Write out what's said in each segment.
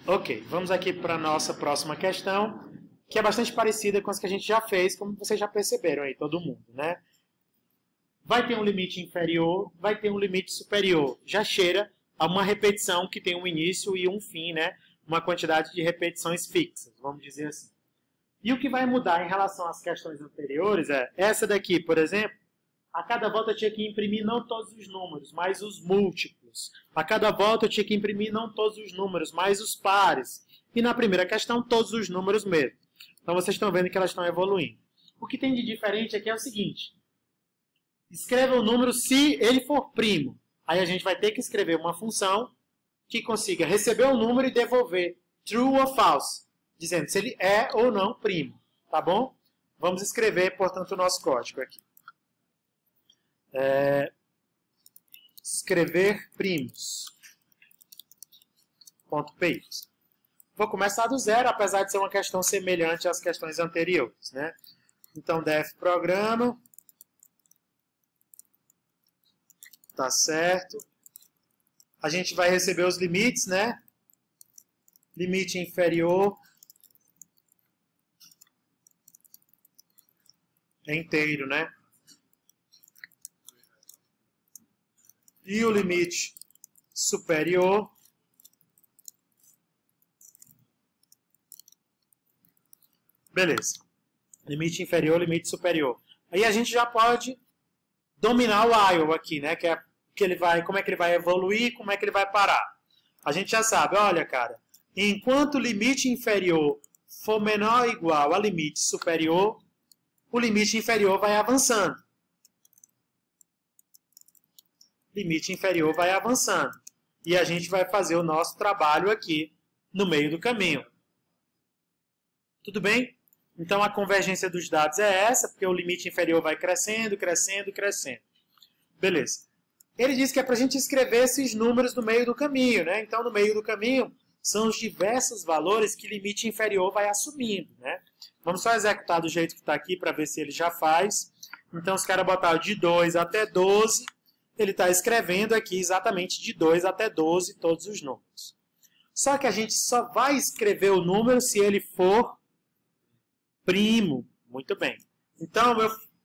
Ok, vamos aqui para a nossa próxima questão, que é bastante parecida com as que a gente já fez, como vocês já perceberam aí, todo mundo, né? Vai ter um limite inferior, vai ter um limite superior. Já cheira a uma repetição que tem um início e um fim, né? Uma quantidade de repetições fixas, vamos dizer assim. E o que vai mudar em relação às questões anteriores é, essa daqui, por exemplo, a cada volta eu tinha que imprimir não todos os números, mas os múltiplos. A cada volta eu tinha que imprimir não todos os números, mas os pares. E na primeira questão, todos os números mesmo. Então vocês estão vendo que elas estão evoluindo. O que tem de diferente aqui é o seguinte. Escreva o número se ele for primo. Aí a gente vai ter que escrever uma função que consiga receber o número e devolver true ou false, dizendo se ele é ou não primo. Tá bom? Vamos escrever, portanto, o nosso código aqui. Escrever primos. .py. Vou começar do zero, apesar de ser uma questão semelhante às questões anteriores, né? Então, def programa. Tá certo. A gente vai receber os limites, né? Limite inferior é inteiro, né? E o limite superior beleza. Limite inferior, limite superior. Aí a gente já pode dominar o while aqui, né? Que é que ele vai, como é que ele vai evoluir, como é que ele vai parar. A gente já sabe, olha, cara, enquanto o limite inferior for menor ou igual a limite superior, o limite inferior vai avançando. Limite inferior vai avançando. E a gente vai fazer o nosso trabalho aqui no meio do caminho. Tudo bem? Então a convergência dos dados é essa, porque o limite inferior vai crescendo, crescendo, crescendo. Beleza. Ele diz que é para a gente escrever esses números no meio do caminho, né? Então no meio do caminho são os diversos valores que o limite inferior vai assumindo, né? Vamos só executar do jeito que está aqui para ver se ele já faz. Então os caras botaram de 2 até 12. Ele está escrevendo aqui exatamente de 2 até 12 todos os números. Só que a gente só vai escrever o número se ele for primo. Muito bem. Então,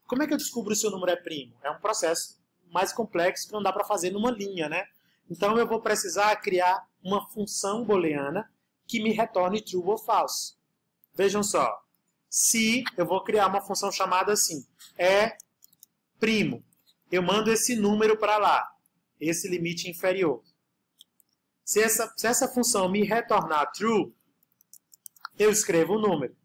como é que eu descubro se o número é primo? É um processo mais complexo que não dá para fazer numa linha, né? Então, eu vou precisar criar uma função booleana que me retorne true ou false. Vejam só. Se eu vou criar uma função chamada assim, é primo. Eu mando esse número para lá, esse limite inferior. Se essa função me retornar true, eu escrevo o número.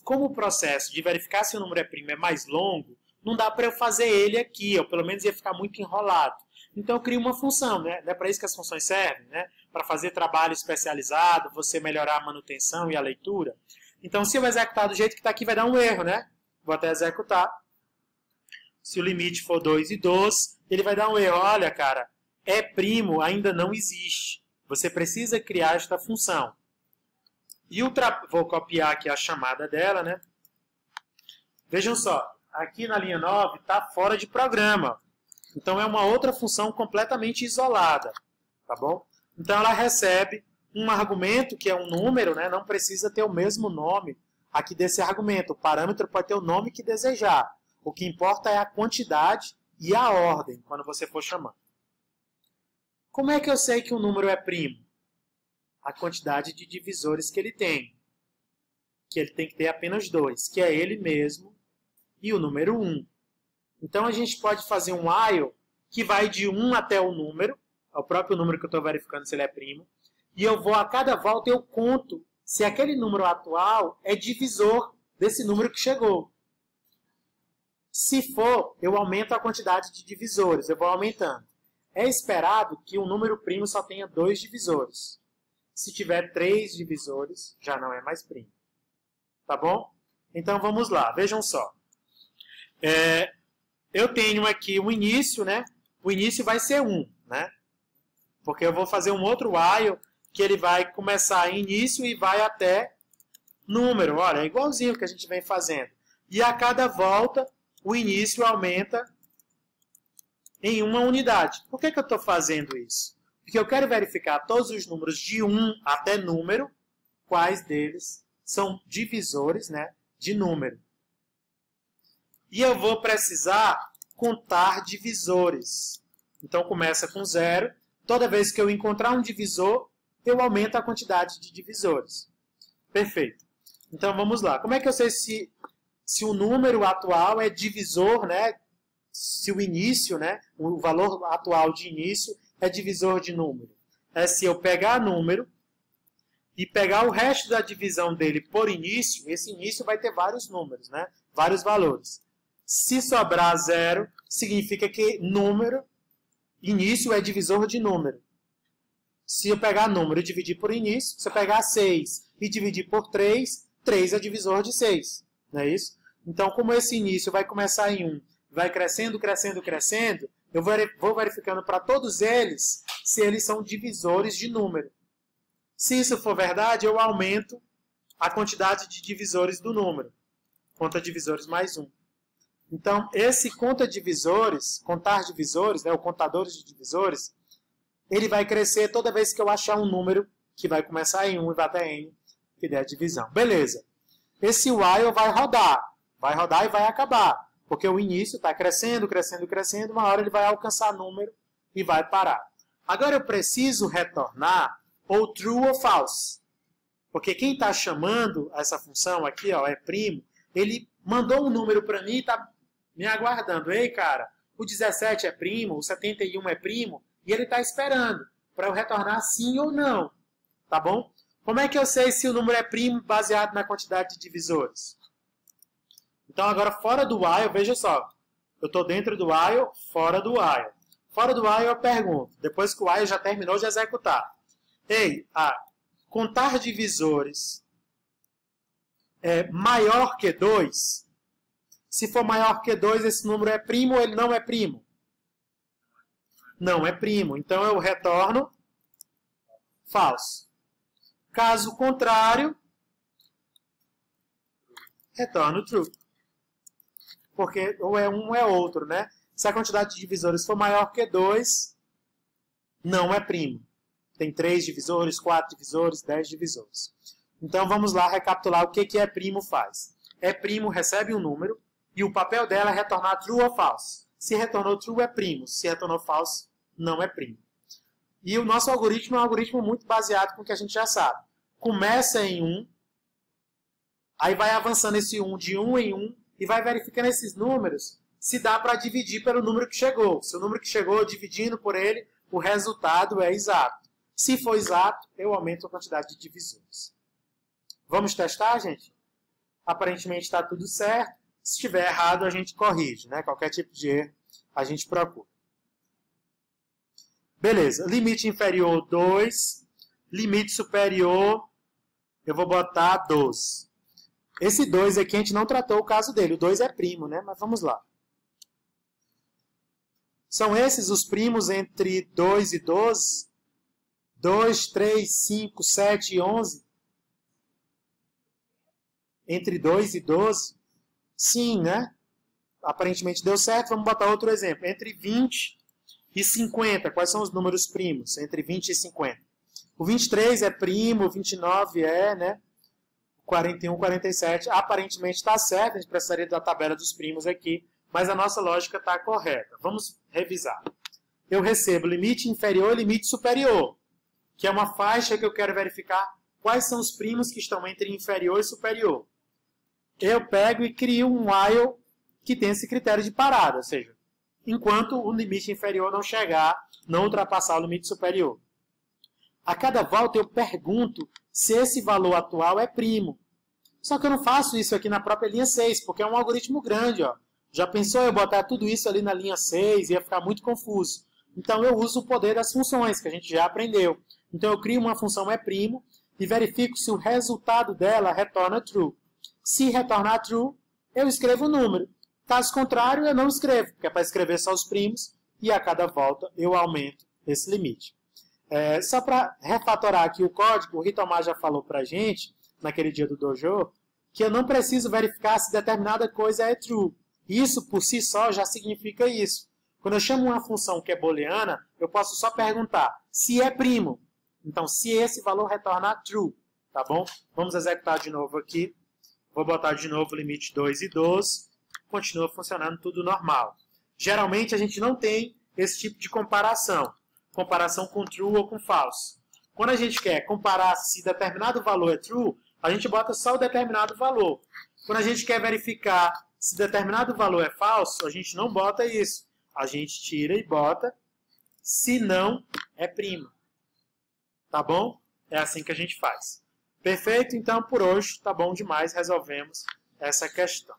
Como o processo de verificar se o número é primo é mais longo, não dá para eu fazer ele aqui, ou pelo menos ia ficar muito enrolado. Então eu crio uma função, né? Não é para isso que as funções servem, né? Para fazer trabalho especializado, você melhorar a manutenção e a leitura. Então se eu executar do jeito que está aqui, vai dar um erro, né? Vou até executar. Se o limite for 2 e 12, ele vai dar um erro. Olha, cara, é primo ainda não existe. Você precisa criar esta função. E vou copiar aqui a chamada dela, né? Vejam só, aqui na linha 9 está fora de programa. Então é uma outra função completamente isolada. Tá bom? Então ela recebe um argumento que é um número, né? Não precisa ter o mesmo nome aqui desse argumento. O parâmetro pode ter o nome que desejar. O que importa é a quantidade e a ordem, quando você for chamando. Como é que eu sei que um número é primo? A quantidade de divisores que ele tem. Que ele tem que ter apenas 2, que é ele mesmo e o número 1. Então a gente pode fazer um while que vai de 1 até o número, é o próprio número que eu estou verificando se ele é primo, e eu vou, a cada volta, eu conto se aquele número atual é divisor desse número que chegou. Se for, eu aumento a quantidade de divisores, eu vou aumentando. É esperado que um número primo só tenha 2 divisores. Se tiver 3 divisores, já não é mais primo. Tá bom? Então vamos lá, vejam só. Eu tenho aqui o início, né? O início vai ser 1, né? Porque eu vou fazer um outro while que ele vai começar em início e vai até número. Olha, é igualzinho que a gente vem fazendo. E a cada volta, o início aumenta em uma unidade. Por que eu estou fazendo isso? Porque eu quero verificar todos os números de 1 até número, quais deles são divisores, né, de número. E eu vou precisar contar divisores. Então, começa com 0. Toda vez que eu encontrar um divisor, eu aumento a quantidade de divisores. Perfeito. Então, vamos lá. Como é que eu sei se o número atual é divisor, né? Se o início, né, o valor atual de início é divisor de número? É se eu pegar número e pegar o resto da divisão dele por início, esse início vai ter vários números, né? Vários valores. Se sobrar 0, significa que número, início é divisor de número. Se eu pegar número e dividir por início, se eu pegar 6 e dividir por 3, 3 é divisor de 6. Não é isso? Então, como esse início vai começar em 1, vai crescendo, crescendo, crescendo, eu vou verificando para todos eles se eles são divisores de número. Se isso for verdade, eu aumento a quantidade de divisores do número. Conta divisores mais 1. Então, esse contar divisores, né, o contadores de divisores, ele vai crescer toda vez que eu achar um número que vai começar em 1 e vai até n, que der a divisão. Beleza. Esse while vai rodar e vai acabar, porque o início está crescendo, crescendo, crescendo, uma hora ele vai alcançar número e vai parar. Agora eu preciso retornar ou true ou false, porque quem está chamando essa função aqui, ó, é primo, ele mandou um número para mim e está me aguardando. Ei, cara, o 17 é primo, o 71 é primo, e ele está esperando para eu retornar sim ou não. Tá bom? Como é que eu sei se o número é primo baseado na quantidade de divisores? Então, agora, fora do while, veja só. Eu estou dentro do while, fora do while. Fora do while, eu pergunto, depois que o while já terminou de executar. Ei, contar divisores é maior que 2? Se for maior que 2, esse número é primo ou ele não é primo? Não é primo. Então, eu retorno falso. Caso contrário, retorno true. Porque ou é um ou é outro, né? Se a quantidade de divisores for maior que 2, não é primo. Tem 3 divisores, 4 divisores, 10 divisores. Então, vamos lá recapitular o que é primo faz. É primo recebe um número e o papel dela é retornar true ou false. Se retornou true, é primo. Se retornou false, não é primo. E o nosso algoritmo é um algoritmo muito baseado com o que a gente já sabe. Começa em 1, aí vai avançando esse 1 de 1 em 1 e vai verificando esses números se dá para dividir pelo número que chegou. Se o número que chegou, dividindo por ele, o resultado é exato. Se for exato, eu aumento a quantidade de divisores. Vamos testar, gente? Aparentemente está tudo certo. Se estiver errado, a gente corrige, né? Qualquer tipo de erro, a gente procura. Beleza. Limite inferior, 2. Limite superior, eu vou botar 12. Esse 2 aqui a gente não tratou o caso dele. O 2 é primo, né? Mas vamos lá. São esses os primos entre 2 e 12? 2, 3, 5, 7 e 11? Entre 2 e 12? Sim, né? Aparentemente deu certo. Vamos botar outro exemplo. Entre 20 e 50. Quais são os números primos? Entre 20 e 50. O 23 é primo, o 29 é, né? 41, 47. Aparentemente está certo. A gente precisaria da tabela dos primos aqui. Mas a nossa lógica está correta. Vamos revisar. Eu recebo limite inferior e limite superior, que é uma faixa que eu quero verificar quais são os primos que estão entre inferior e superior. Eu pego e crio um while que tem esse critério de parada, ou seja, enquanto o limite inferior não chegar, não ultrapassar o limite superior. A cada volta eu pergunto se esse valor atual é primo. Só que eu não faço isso aqui na própria linha 6, porque é um algoritmo grande, ó. Já pensou eu botar tudo isso ali na linha 6? Ia ficar muito confuso. Então eu uso o poder das funções, que a gente já aprendeu. Então eu crio uma função é primo e verifico se o resultado dela retorna true. Se retornar true, eu escrevo o número. Caso contrário, eu não escrevo, porque é para escrever só os primos e a cada volta eu aumento esse limite. Só para refatorar aqui o código, o Ritomar já falou para a gente, naquele dia do Dojo, que eu não preciso verificar se determinada coisa é true. Isso, por si só, já significa isso. Quando eu chamo uma função que é booleana, eu posso só perguntar se é primo. Então, se esse valor retornar true, tá bom? Vamos executar de novo aqui. Vou botar de novo o limite 2 e 12. Continua funcionando tudo normal. Geralmente, a gente não tem esse tipo de comparação. Comparação com true ou com false. Quando a gente quer comparar se determinado valor é true, a gente bota só o determinado valor. Quando a gente quer verificar se determinado valor é falso, a gente não bota isso. A gente tira e bota se não é prima. Tá bom? É assim que a gente faz. Perfeito? Então, por hoje, tá bom demais. Resolvemos essa questão.